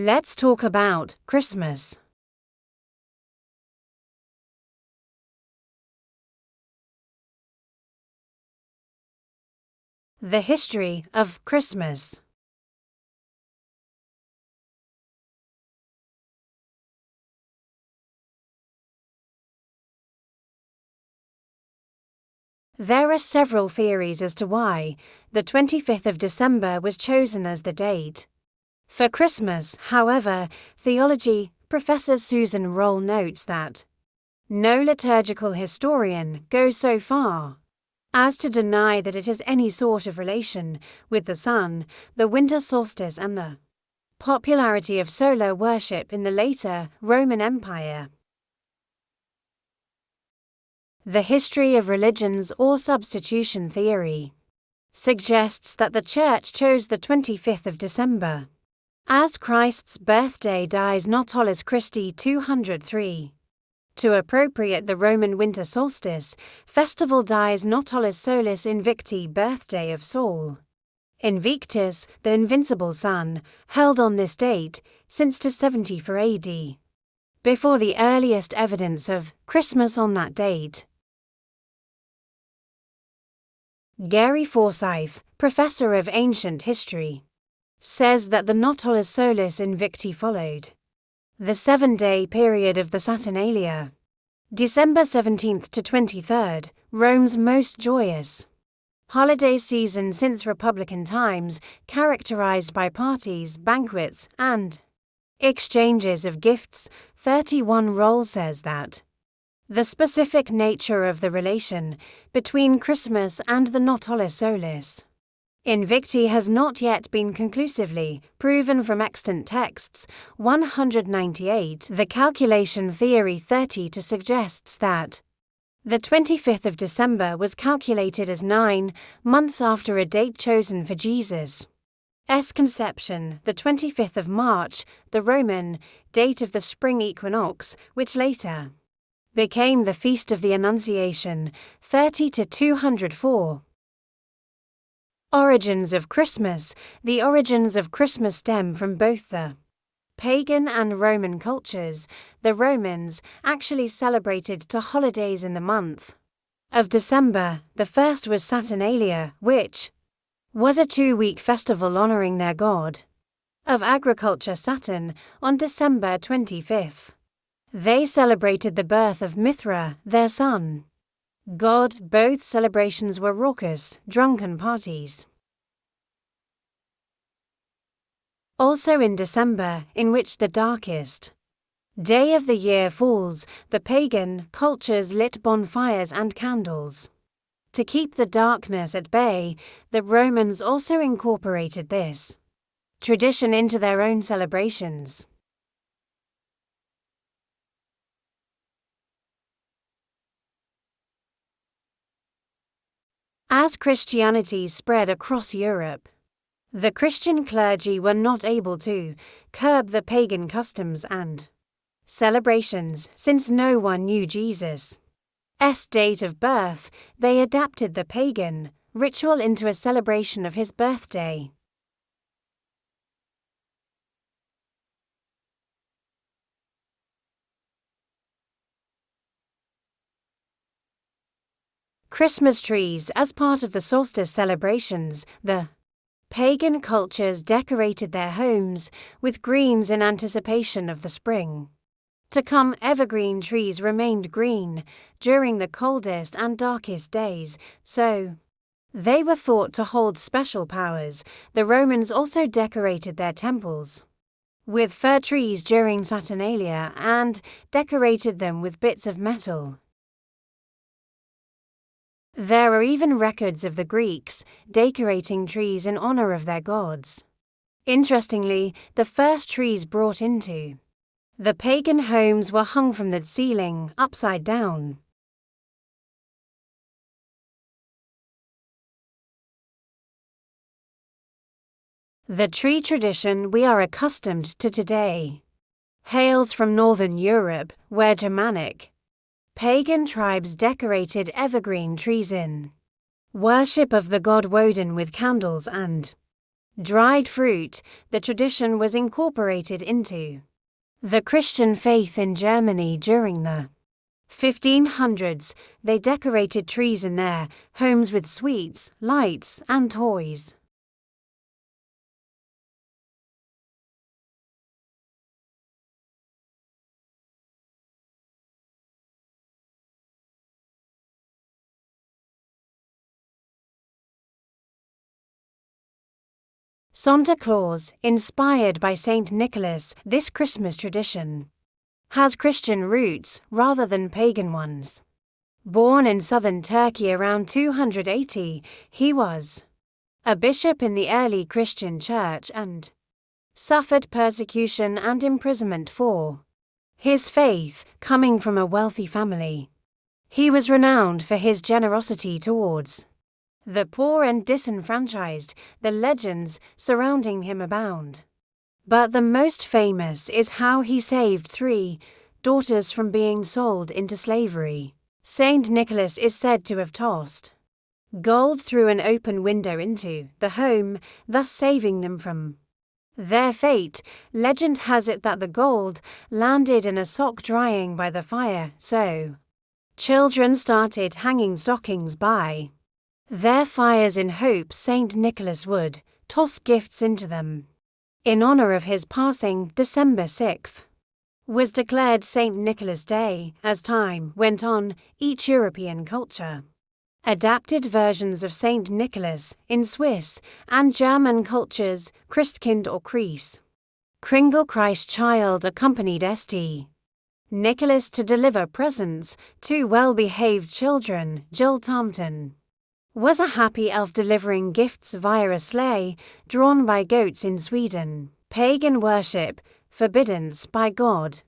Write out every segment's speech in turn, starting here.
Let's talk about Christmas. The history of Christmas. There are several theories as to why the 25th of December was chosen as the date. For Christmas, however, theology Professor Susan Roll notes that no liturgical historian goes so far as to deny that it has any sort of relation with the sun, the winter solstice, and the popularity of solar worship in the later Roman Empire. The history of religions or substitution theory suggests that the Church chose the 25th of December as Christ's birthday dies Natalis Christi 203. To appropriate the Roman winter solstice, festival dies Natalis Solis Invicti birthday of Saul. Invictus, the invincible sun, held on this date since 274 AD. Before the earliest evidence of Christmas on that date. Gary Forsyth, professor of ancient history, says that the Natalis Solis Invicti followed the 7-day period of the Saturnalia, December 17th to 23rd, Rome's most joyous holiday season since Republican times, characterized by parties, banquets, and exchanges of gifts. 31 Roll says that the specific nature of the relation between Christmas and the Natalis Solis Invicti has not yet been conclusively proven from extant texts. 198 The calculation theory 30 suggests that the 25th of December was calculated as 9 months after a date chosen for Jesus' conception, the 25th of March, the Roman date of the spring equinox, which later became the Feast of the Annunciation. 30 to 204. Origins of Christmas. The origins of Christmas stem from both the pagan and Roman cultures. The Romans actually celebrated 2 holidays in the month of December. The first was Saturnalia, which was a 2-week festival honoring their god of agriculture Saturn on December 25th. They celebrated the birth of Mithra, their son god. Both celebrations were raucous, drunken parties. Also in December, in which the darkest day of the year falls, the pagan cultures lit bonfires and candles. To keep the darkness at bay, the Romans also incorporated this tradition into their own celebrations. As Christianity spread across Europe, the Christian clergy were not able to curb the pagan customs and celebrations. Since no one knew Jesus' date of birth, they adapted the pagan ritual into a celebration of his birthday. Christmas trees. As part of the solstice celebrations, the pagan cultures decorated their homes with greens in anticipation of the spring to come. Evergreen trees remained green during the coldest and darkest days, so they were thought to hold special powers. The Romans also decorated their temples with fir trees during Saturnalia and decorated them with bits of metal. There are even records of the Greeks decorating trees in honor of their gods. Interestingly, the first trees brought into the pagan homes were hung from the ceiling, upside down. The tree tradition we are accustomed to today hails from Northern Europe, where Germanic pagan tribes decorated evergreen trees in worship of the god Woden with candles and Dried fruit, the tradition was incorporated into the Christian faith in Germany during the 1500s. They decorated trees in their homes with sweets, lights, and toys. Santa Claus, inspired by Saint Nicholas, this Christmas tradition has Christian roots rather than pagan ones. Born in southern Turkey around 280, he was a bishop in the early Christian church and suffered persecution and imprisonment for his faith, coming from a wealthy family. He was renowned for his generosity towards the poor and disenfranchised. The legends surrounding him abound. But the most famous is how he saved 3 daughters from being sold into slavery. Saint Nicholas is said to have tossed gold through an open window into the home, thus saving them from their fate. Legend has it that the gold landed in a sock drying by the fire, so children started hanging stockings by their fires in hopes Saint Nicholas would toss gifts into them. In honor of his passing, December 6th was declared Saint Nicholas Day. As time went on, each European culture adapted versions of Saint Nicholas. In Swiss and German cultures, Christkind or Kreis, Kringle, Christ child, accompanied St. Nicholas to deliver presents to well-behaved children. Joel Thompson was a happy elf delivering gifts via a sleigh drawn by goats in Sweden. Pagan worship, forbidden by God.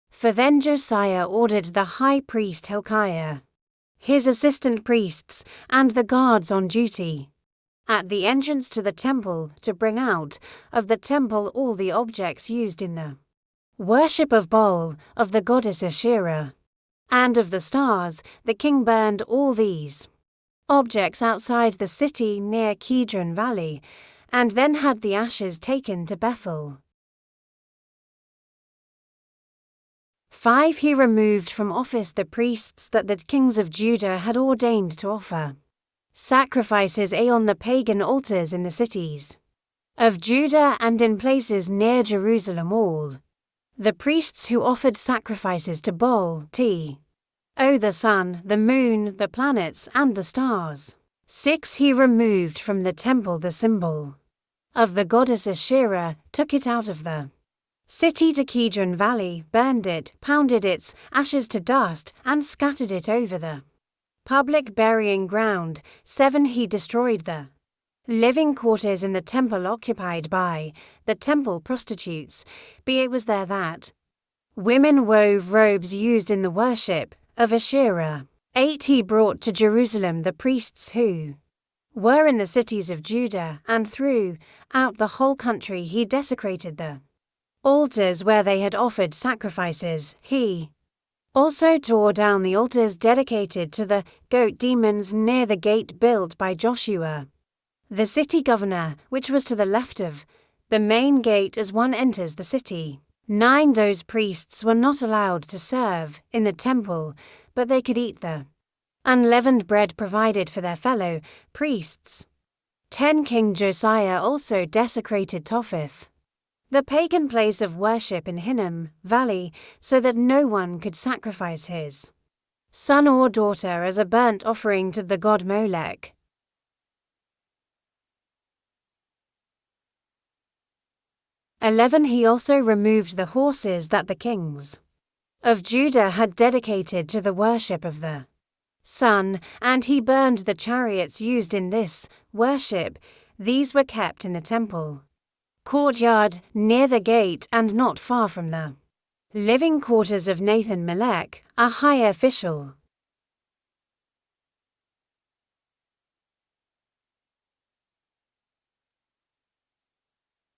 For then Josiah ordered the high priest Hilkiah, his assistant priests, and the guards on duty at the entrance to the temple to bring out of the temple all the objects used in the worship of Baal, of the goddess Asherah, and of the stars. The king burned all these objects outside the city near Kidron Valley, and then had the ashes taken to Bethel. 5. He removed from office the priests that the kings of Judah had ordained to offer sacrifices on the pagan altars in the cities of Judah and in places near Jerusalem. All the priests who offered sacrifices to Baal, the sun, the moon, the planets, and the stars. 6. He removed from the temple the symbol of the goddess Asherah, took it out of the city to Kidron Valley, burned it, pounded its ashes to dust, and scattered it over the public burying ground. 7. He destroyed the living quarters in the temple occupied by the temple prostitutes. It was there that women wove robes used in the worship of Asherah. 8. He brought to Jerusalem the priests who were in the cities of Judah, and throughout the whole country he desecrated the altars where they had offered sacrifices. He also tore down the altars dedicated to the goat demons near the gate built by Joshua, the city governor, which was to the left of the main gate as one enters the city. 9. Those priests were not allowed to serve in the temple, but they could eat the unleavened bread provided for their fellow priests. 10. King Josiah also desecrated Topheth, the pagan place of worship in Hinnom Valley, so that no one could sacrifice his son or daughter as a burnt offering to the god Molech. 11. He also removed the horses that the kings of Judah had dedicated to the worship of the sun, and he burned the chariots used in this worship. These were kept in the temple courtyard near the gate and not far from the living quarters of Nathan Melech, a high official.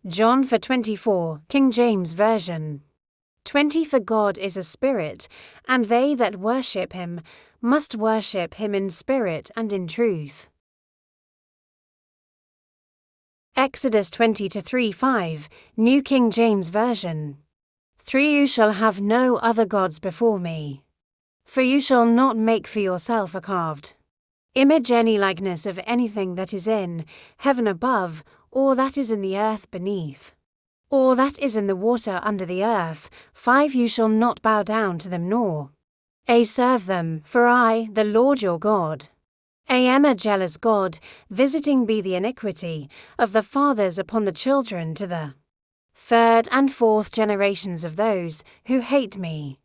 John 4:24, King James Version. 20. For God is a spirit, and they that worship him must worship him in spirit and in truth. Exodus 20-3-5, New King James Version. 3 You shall have no other gods before me. For you shall not make for yourself a carved image any likeness of anything that is in heaven above, or that is in the earth beneath, or that is in the water under the earth. 5 You shall not bow down to them nor serve them, for I, the Lord your God, am a jealous God, visiting the iniquity of the fathers upon the children to the 3rd and 4th generations of those who hate me,